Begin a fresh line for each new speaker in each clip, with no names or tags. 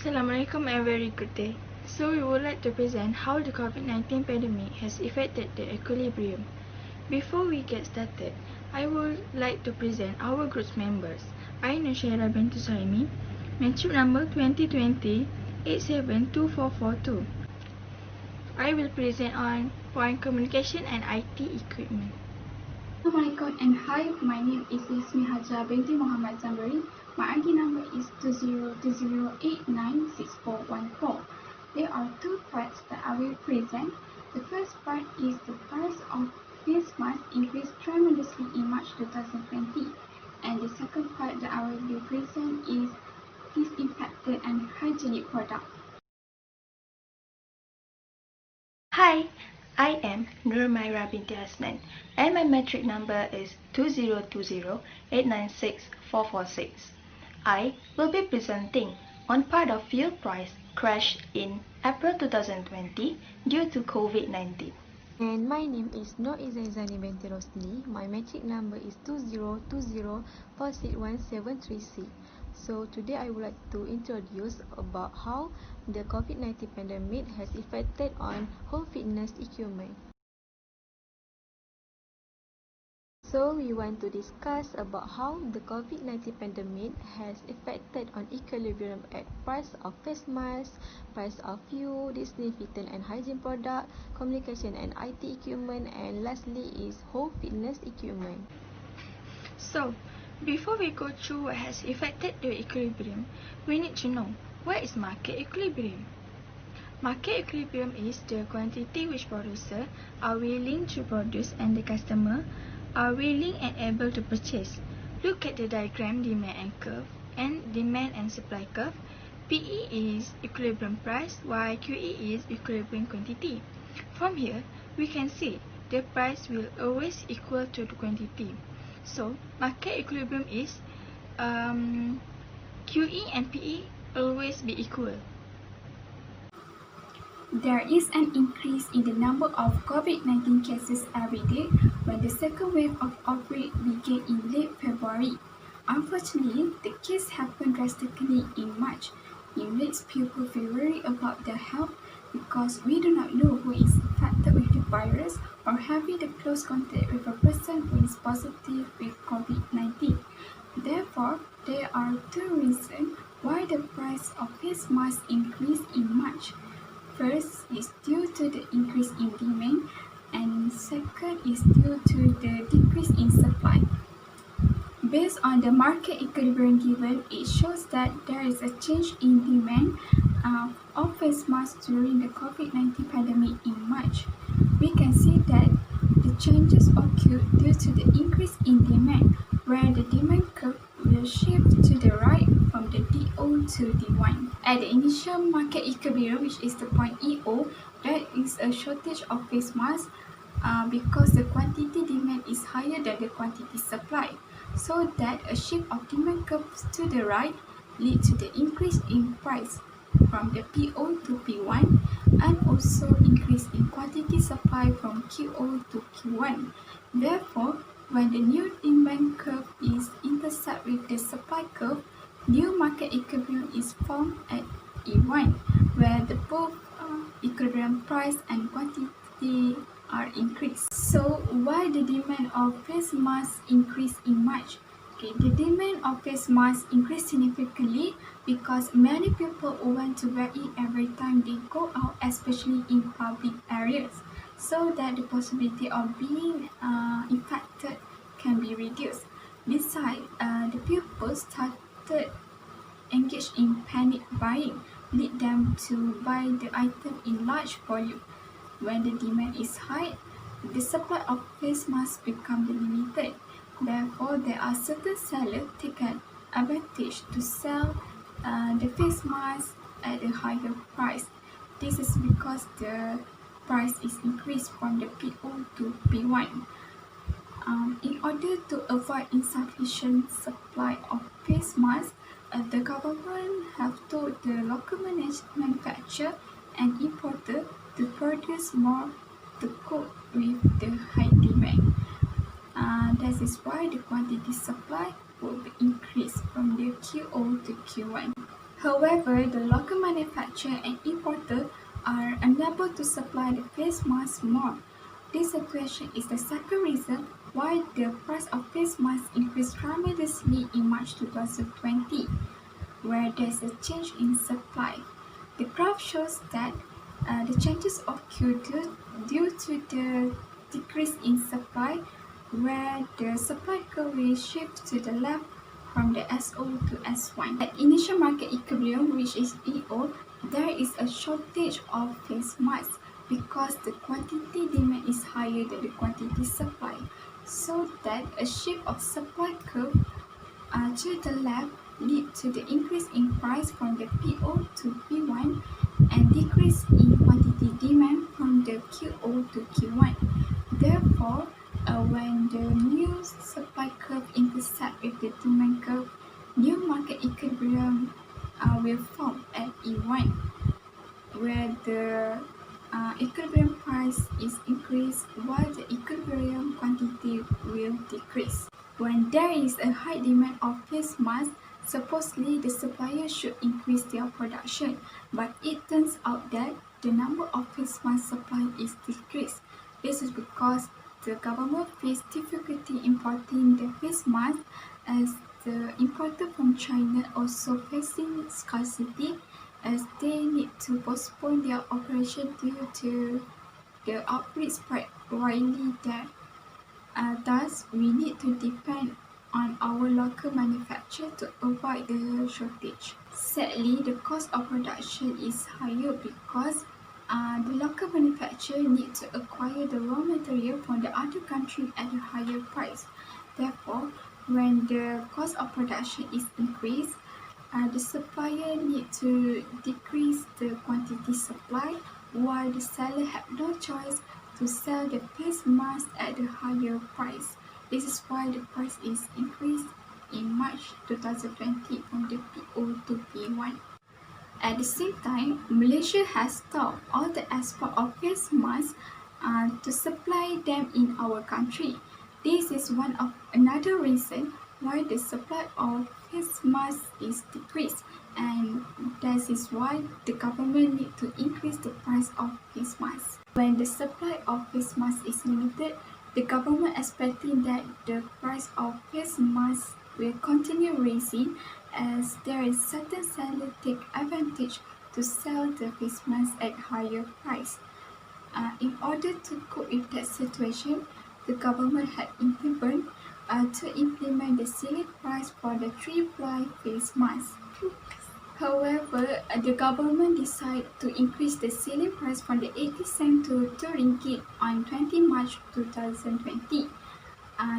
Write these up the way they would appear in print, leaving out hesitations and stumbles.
Assalamualaikum and very good day. So we would like to present how the COVID-19 pandemic has affected the equilibrium. Before we get started, I would like to present our group's members. I, Nushaira bintu Saimi, membership number 2020-872442. I will present on point communication and IT equipment.
Assalamualaikum and hi, my name is Ismi Haja binti Muhammad Zambari. My ID number is 2020896414. There are two parts that I will present. The first part is the price of face mask increased tremendously in March 2020, and the second part that I will be present is disinfectant and hygienic products.
Hi, I am Nurmaira binti Hasnan and my metric number is 2020-896446. I will be presenting on part of fuel price crash in April 2020 due to COVID-19.
And my name is Nur Izaizani binti Rosli. My metric number is 2020461736. So today I would like to introduce about how the COVID-19 pandemic has affected on home fitness equipment. So we want to discuss about how the COVID-19 pandemic has affected on equilibrium at price of face masks, price of fuel, disinfectant and hygiene product, communication and IT equipment, and lastly is home fitness equipment.
So, before we go through what has affected the equilibrium, we need to know what is market equilibrium. Market equilibrium is the quantity which producers are willing to produce and the customer are willing and able to purchase. Look at the diagram demand and supply curve. PE is equilibrium price while QE is equilibrium quantity. From here, we can see the price will always equal to the quantity. So, market equilibrium is QE and PE always be equal.
There is an increase in the number of COVID-19 cases every day when the second wave of outbreak began in late February. Unfortunately, the case happened drastically in March. It makes people feel worried about their health because we do not know who is infected with the virus or having the close contact with a person who is positive with COVID-19. Therefore, there are two reasons why the price of face masks increased in March. First is due to the increase in demand, and second is due to the decrease in supply. Based on the market equilibrium given, it shows that there is a change in demand of face masks during the COVID-19 pandemic in March. We can see that the changes occurred due to the increase in demand, where the demand curve will shift to the right from the DO to D1. At the initial market equilibrium, which is the point EO, there is a shortage of face masks because the quantity demand is higher than the quantity supply, so that a shift of demand curves to the right lead to the increase in price from the PO to P1 and also increase in quantity supply from QO to Q1. Therefore, when the new demand curve is intersect with the supply curve, new market equilibrium is formed at E1, where the both equilibrium price and quantity are increased. So, why the demand of face masks increased in March? The demand of face masks increased significantly because many people want to wear it every time they go out, especially in public areas, so that the possibility of being infected can be reduced. Besides, the people started engaged in panic buying, lead them to buy the item in large volume. When the demand is high, the supply of face masks becomes limited. Therefore, there are certain sellers taking advantage to sell the face mask at a higher price. This is because the price is increased from the PO to P1. In order to avoid insufficient supply of face masks, the government have told the local manufacturer and importer to produce more to cope with the high demand. That is why the quantity supply will be increased from the QO to Q1. However, the local manufacturer and importer are unable to supply the face masks more. This situation is the second reason why the price of face masks increased tremendously in March 2020, where there's a change in supply. The graph shows that the changes occurred due to the decrease in supply, where the supply curve will shift to the left from the SO to S1. At initial market equilibrium, which is EO, there is a shortage of face masks because the quantity demand is higher than the quantity supply, so that a shift of supply curve to the left lead to the increase in price from the PO to P1 and decrease in quantity demand from the QO to Q1. Therefore, when the new supply curve intersect with the demand curve, new market equilibrium will form at E1, where the equilibrium price is increased while the equilibrium quantity will decrease. When there is a high demand of face masks, supposedly the supplier should increase their production, but it turns out that the number of face mask supply is decreased. This is because the government faced difficulty importing the face mask, as the importer from China also facing scarcity, as they need to postpone their operation due to the outbreak spread widely there. Thus, we need to depend on our local manufacturer to avoid the shortage. Sadly, the cost of production is higher because the local manufacturer need to acquire the raw material from the other country at a higher price. Therefore, when the cost of production is increased, the supplier need to decrease the quantity supply, while the seller have no choice to sell the face mask at a higher price. This is why the price is increased in March 2020 from the PO to P1. At the same time, Malaysia has stopped all the export of face masks to supply them in our country. This is another reason why the supply of face masks is decreased, and that is why the government need to increase the price of face masks. When the supply of face masks is limited, the government expecting that the price of face masks will continue rising, as there is certain sellers take advantage to sell the face mask at higher price. In order to cope with that situation, the government had intervened to implement the ceiling price for the 3-ply face mask. However, the government decided to increase the ceiling price from the 80 cents to 2 ringgit on 20 March 2020.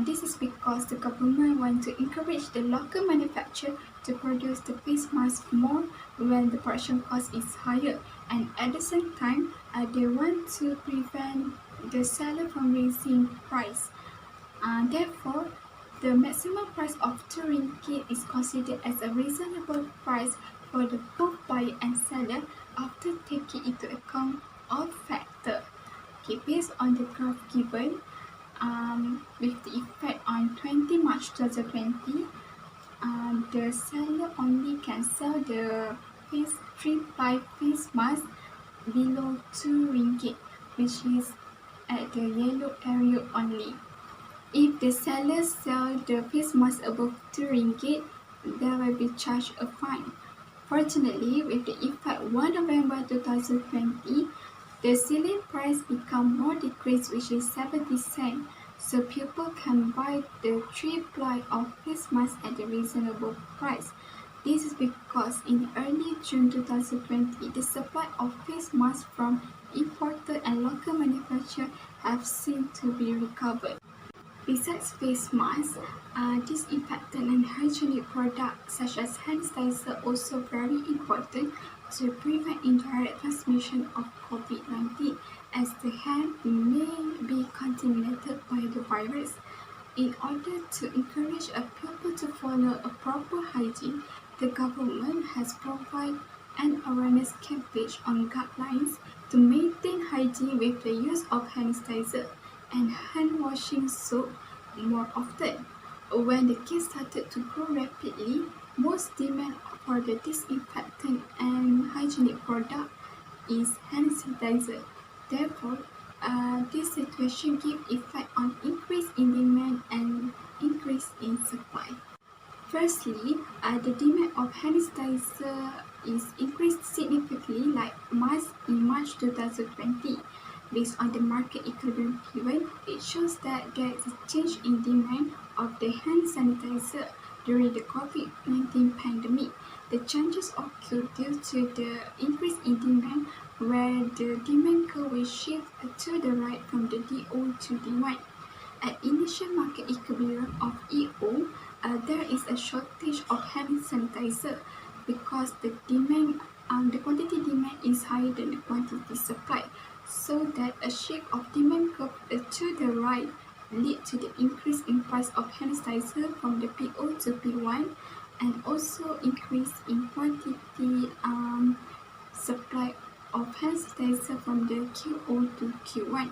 This is because the government wants to encourage the local manufacturer to produce the face mask more when the production cost is higher, and at the same time, they want to prevent the seller from raising price. Therefore, the maximum price of 2 ringgit is considered as a reasonable price for the both buyer and seller after taking into account all factors. Okay, based on the graph given, with the effect on 20 March 2020, the seller only can sell the 3-ply face mask below 2 ringgit, which is at the yellow area only. If the seller sells the face mask above 2 ringgit, they will be charged a fine. Fortunately, with the effect 1 November 2020, the ceiling price become more decreased, which is 70 cents, so people can buy the 3-ply of face mask at a reasonable price. This is because in early June 2020, the supply of face masks from importer and local manufacturer have seemed to be recovered. Besides face masks, disinfectant and hygienic products such as hand sanitizer are also very important to prevent indirect transmission of COVID-19, as the hand may be contaminated by the virus. In order to encourage people to follow a proper hygiene, the government has provided an awareness campaign on guidelines to maintain hygiene with the use of hand sanitizer and hand washing soap more often. When the case started to grow rapidly, most demand for the disinfectant and hygienic product is hand sanitizer. Therefore, this situation gives effect on increase in demand and increase in supply. Firstly, the demand of hand sanitizer is increased significantly like masks in March 2020. Based on the market equilibrium given, it shows that there is a change in demand of the hand sanitizer during the COVID-19 pandemic. The changes occurred due to the increase in demand where the demand curve will shift to the right from the DO to D1. At initial market equilibrium of EO, there is a shortage of hand sanitizer because the quantity demand is higher than the quantity supply, so that a shift of demand curve to the right lead to the increase in price of hand sanitizer from the PO to P1 and also increase in quantity supply of hand sanitizer from the QO to Q1.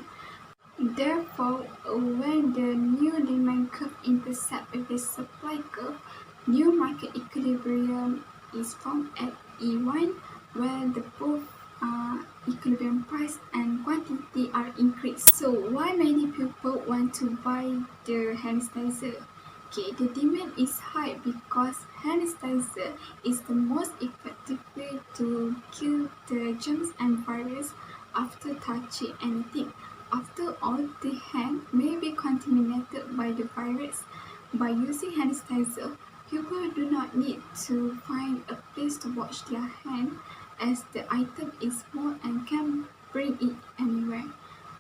Therefore, when the new demand curve intersects with the supply curve, new market equilibrium is formed at E1 where the both equilibrium price and quantity are increased. So why many people want to buy the hand sanitizer? Okay, the demand is high because hand sanitizer is the most effective way to kill the germs and virus after touching anything. After all, the hand may be contaminated by the virus. By using hand sanitizer, people do not need to find a place to wash their hand as the item is small and can bring it anywhere.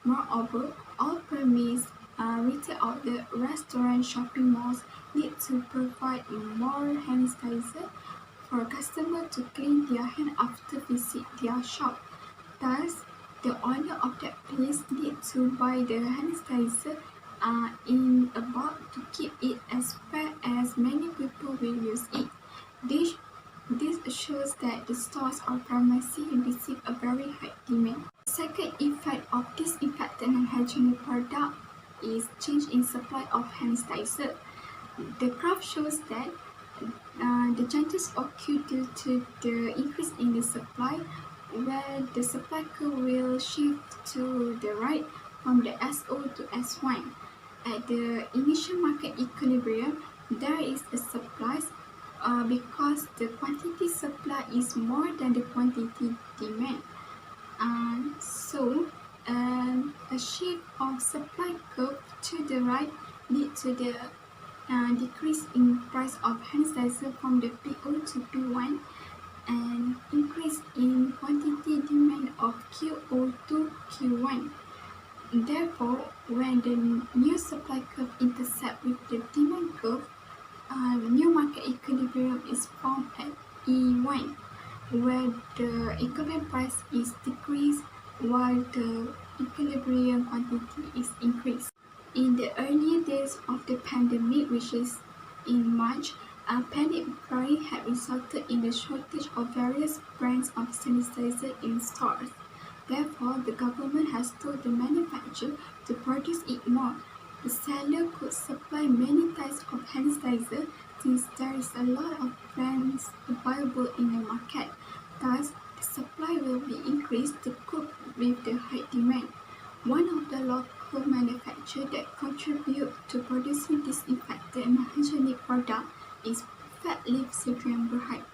Moreover, all premises, retail outlets, restaurants, shopping malls need to provide more hand sanitizer for customers to clean their hand after visit their shop. Thus, the owner of that place needs to buy the hand sanitizer in a bulk to keep it as spare as many people will use it. This shows that the stores or pharmacy receive a very high demand. The second effect of disinfectant and hygienic product is change in supply of hand sanitizer. The graph shows that the changes occur due to the increase in the supply where the supply curve will shift to the right from the SO to S1. At the initial market equilibrium, there is a surplus because the quantity supply is more than the quantity demand. So, a shift of supply curve to the right leads to the decrease in price of hand sanitizer from the PO to P1 and increase in quantity demand of QO to Q1. Therefore, when the new supply curve intersects with the demand curve, the new market equilibrium is formed at E1, where the equivalent price is decreased while the equilibrium quantity is increased. In the early days of the pandemic, which is in March, a panic buying had resulted in the shortage of various brands of sanitizer in stores. Therefore, the government has told the manufacturer to produce it more. The seller could supply many types of hand sanitizer since there is a lot of brands available in the market. Thus, the supply will be increased to cope with the high demand. One of the local manufacturers that contribute to producing disinfectant and hygienic products is Fat Leaf Sodium Bromide.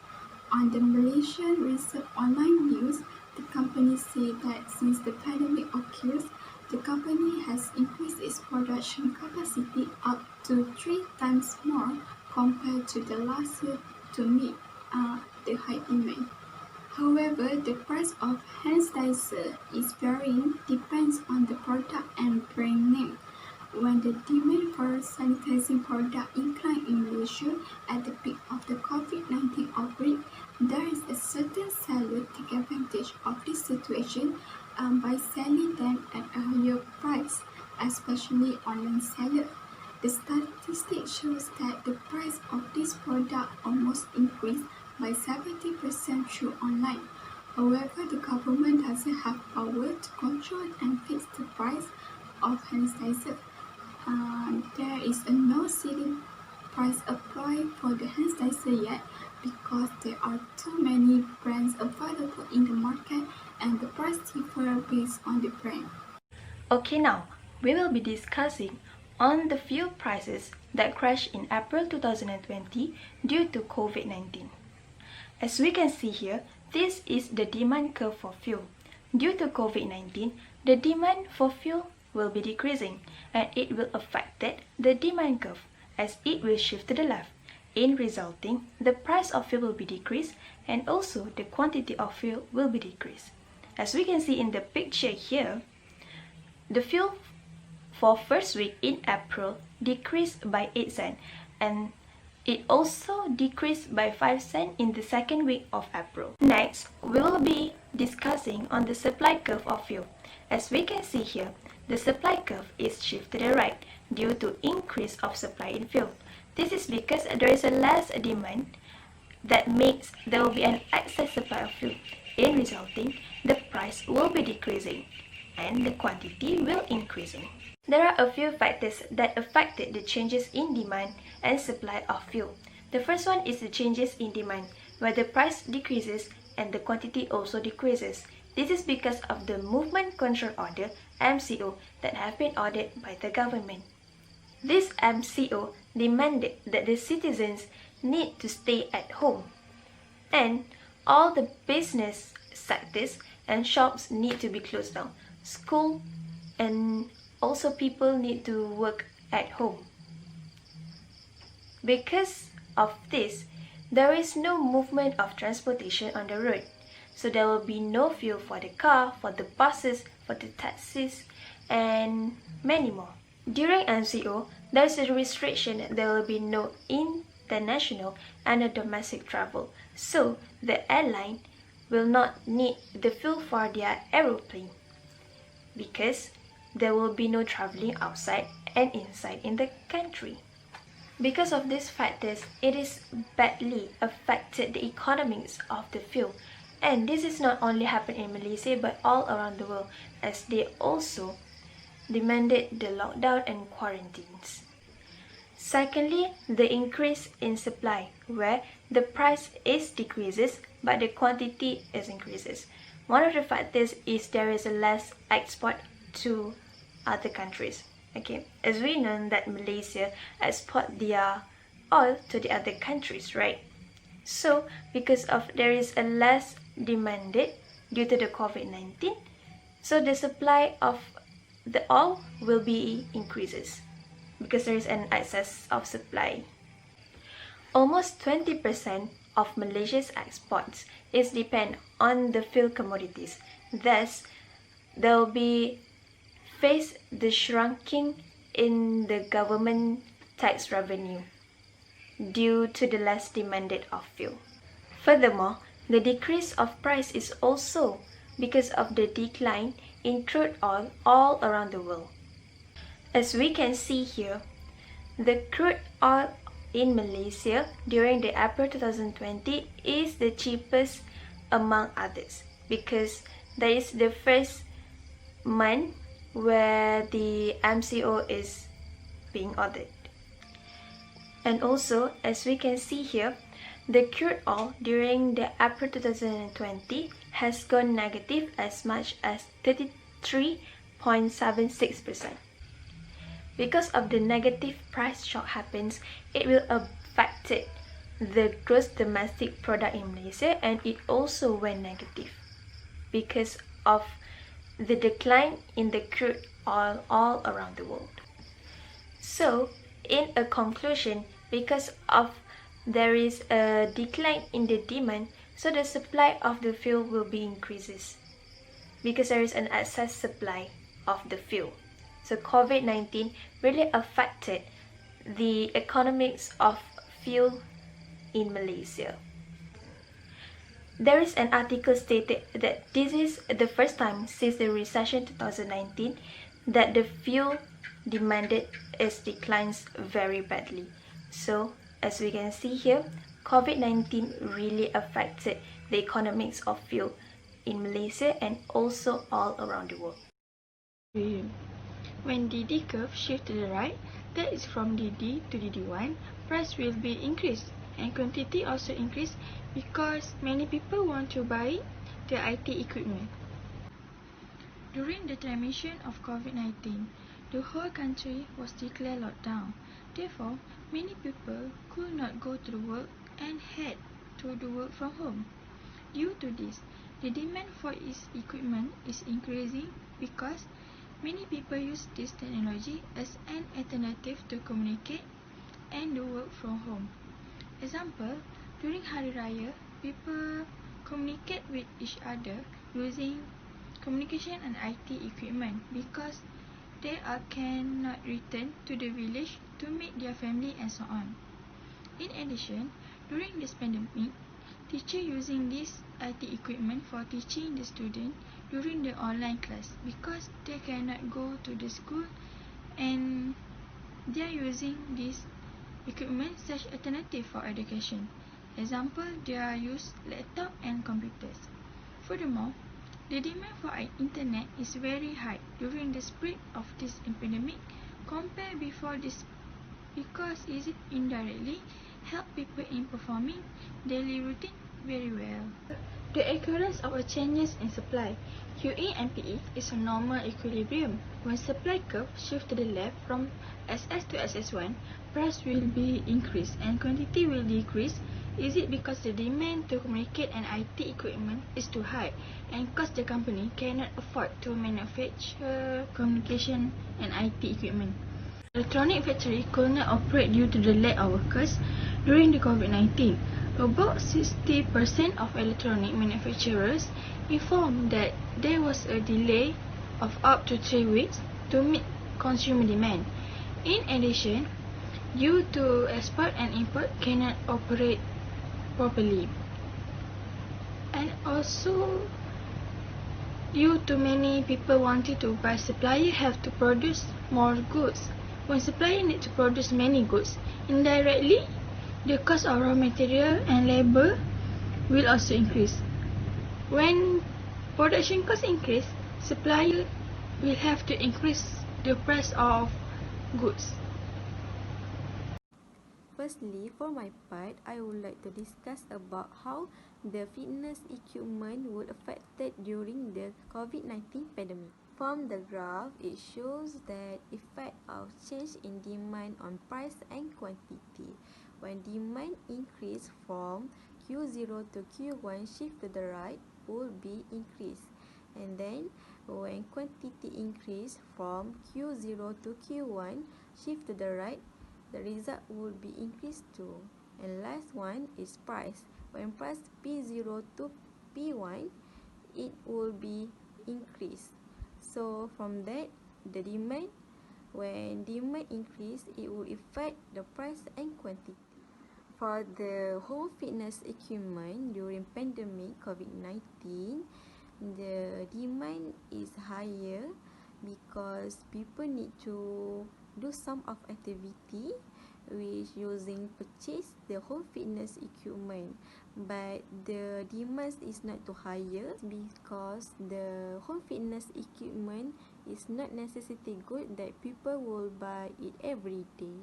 On the Malaysian Reserve Online News, the company said that since the pandemic occurs, the company has increased its production capacity up to 3 times more compared to the last year to meet the high demand. However, the price of hand sanitizer is varying depends on the product and brand name. When the demand for sanitizing products inclined in Malaysia at the peak of the COVID-19 outbreak, there is a certain seller take advantage of this situation by selling them at a higher price, especially online sellers. The statistic shows that the price of this product almost increased by 70% through online. However, the government doesn't have power to control and fix the price of hand sanitizer. There is no ceiling price applied for the hand sanitizer yet, because there are too many brands available in the market and the price differ based on the brand.
Okay, now we will be discussing on the fuel prices that crashed in April 2020 due to COVID-19. As we can see here, this is the demand curve for fuel. Due to COVID-19, the demand for fuel will be decreasing and it will affect the demand curve as it will shift to the left. In resulting, the price of fuel will be decreased and also the quantity of fuel will be decreased. As we can see in the picture here, the fuel for first week in April decreased by 8 cents and it also decreased by 5 cents in the second week of April. Next, we will be discussing on the supply curve of fuel. As we can see here, the supply curve is shifted to the right due to increase of supply in fuel. This is because there is a less demand that makes there will be an excess supply of fuel. In resulting, the price will be decreasing and the quantity will increasing. There are a few factors that affected the changes in demand and supply of fuel. The first one is the changes in demand, where the price decreases and the quantity also decreases. This is because of the Movement Control Order (MCO) that have been ordered by the government. This MCO demanded that the citizens need to stay at home and all the business sectors and shops need to be closed down. School and also people need to work at home. Because of this, there is no movement of transportation on the road. So there will be no fuel for the car, for the buses, for the taxis, and many more. During MCO, there is a restriction that there will be no international and domestic travel. So the airline will not need the fuel for their aeroplane because there will be no traveling outside and inside in the country. Because of these factors, it is badly affected the economics of the fuel. And this is not only happened in Malaysia but all around the world as they also demanded the lockdown and quarantines. Secondly, the increase in supply where the price is decreases but the quantity is increases. One of the factors is there is a less export to other countries. Okay, as we know that Malaysia export their oil to the other countries, right? So because of there is a less demanded due to the COVID-19, so the supply of the oil will be increases because there is an excess of supply. Almost 20% of Malaysia's exports is depend on the fuel commodities. Thus, there will be face the shrinking in the government tax revenue due to the less demanded of fuel. Furthermore, the decrease of price is also because of the decline in crude oil all around the world. As we can see here, the crude oil in Malaysia during the April 2020 is the cheapest among others because that is the first month where the MCO is being ordered. And also, as we can see here, the crude oil during the April 2020 has gone negative as much as 33.76%. Because of the negative price shock happens, it will affect the gross domestic product in Malaysia and it also went negative because of the decline in the crude oil all around the world. So, in a conclusion, because of there is a decline in the demand, so the supply of the fuel will be increases because there is an excess supply of the fuel. So COVID-19 really affected the economics of fuel in Malaysia. There is an article stated that this is the first time since the recession 2019 that the fuel demanded is declines very badly. So as we can see here, COVID-19 really affected the economics of fuel in Malaysia and also all around the world.
When DD curve shift to the right, that is from DD to DD1, price will be increased and quantity also increased because many people want to buy the IT equipment. During the transmission of COVID-19, the whole country was declared lockdown. Therefore, many people could not go to work and had to do work from home. Due to this, the demand for its equipment is increasing because many people use this technology as an alternative to communicate and do work from home. Example, during Hari Raya, people communicate with each other using communication and IT equipment because they cannot return to the village to meet their family and so on. In addition, during this pandemic, teachers using this IT equipment for teaching the student during the online class because they cannot go to the school and they are using this equipment such alternative for education. Example, they are use laptop and computers. Furthermore, the demand for internet is very high during the spread of this epidemic compared before this because it indirectly help people in performing daily routine very well. The occurrence of a changes in supply, QE and PE, is a normal equilibrium. When supply curve shift to the left from SS to SS1, price will be increased and quantity will decrease. Is it because the demand to communicate and IT equipment is too high and because the company cannot afford to manufacture communication and IT equipment? Electronic factory could not operate due to the lack of workers during the COVID-19. About 60% of electronic manufacturers informed that there was a delay of up to 3 weeks to meet consumer demand. In addition, due to export and import cannot operate properly. And also, due to many people wanting to buy, supplier have to produce more goods. When supplier need to produce many goods, indirectly, the cost of raw material and labor will also increase. When production costs increase, supplier will have to increase the price of goods.
Firstly, for my part, I would like to discuss about how the fitness equipment would affected during the COVID-19 pandemic. From the graph, it shows the effect of change in demand on price and quantity. When demand increase from Q0 to Q1, shift to the right will be increased. And then when quantity increase from Q0 to Q1, shift to the right, the result will be increased too. And last one is price. When price P0 to P1, it will be increased. So from that, the demand, when demand increase, it will affect the price and quantity. For the home fitness equipment during pandemic COVID-19, the demand is higher because people need to do some of activity which using purchase the home fitness equipment, but the demand is not too higher because the home fitness equipment is not necessarily good that people will buy it every day.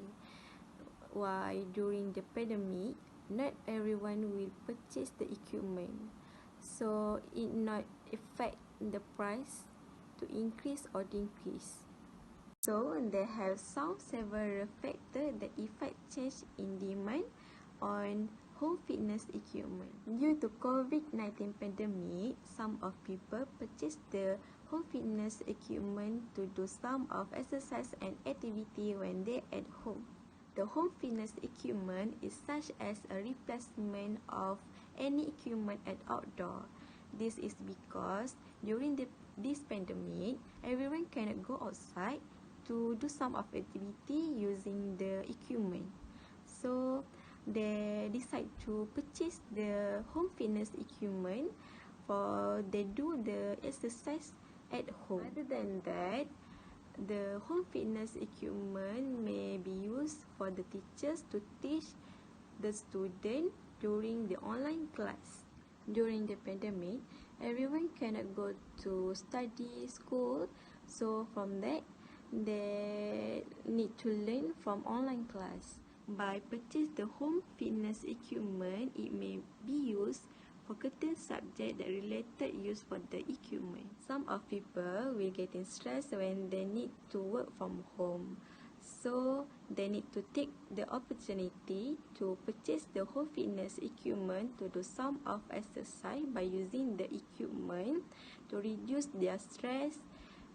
Why during the pandemic, not everyone will purchase the equipment, so it not affect the price to increase or decrease. So they have several factors that affect change in demand on home fitness equipment. Due to COVID-19 pandemic, some of people purchase the home fitness equipment to do some of exercise and activity when they at home. The home fitness equipment is such as a replacement of any equipment at outdoor. This is because during this pandemic, everyone cannot go outside to do some of activity using the equipment. So they decide to purchase the home fitness equipment for they do the exercise at home. Other than that, the home fitness equipment may be used for the teachers to teach the student during the online class. During the pandemic, everyone cannot go to study school, so from that, they need to learn from online class.
by purchase the home fitness equipment, it may be used for certain subject that related use for the equipment. Some of people will getting stressed when they need to work from home. So they need to take the opportunity to purchase the home fitness equipment to do some of exercise by using the equipment to reduce their stress,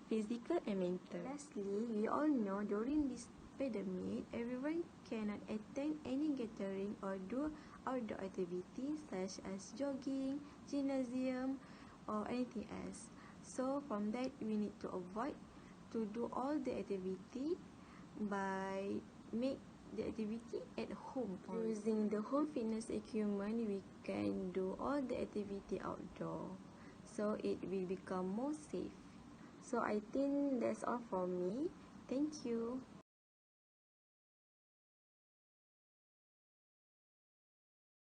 physical and mental. Lastly, we all know during this pandemic, everyone cannot attend any gathering or do outdoor activities such as jogging, gymnasium or anything else. So from that, we need to avoid to do all the activity by make the activity at home. Using the home fitness equipment, we can do all the activity outdoor, so it will become more safe. So I think that's all for me. Thank you.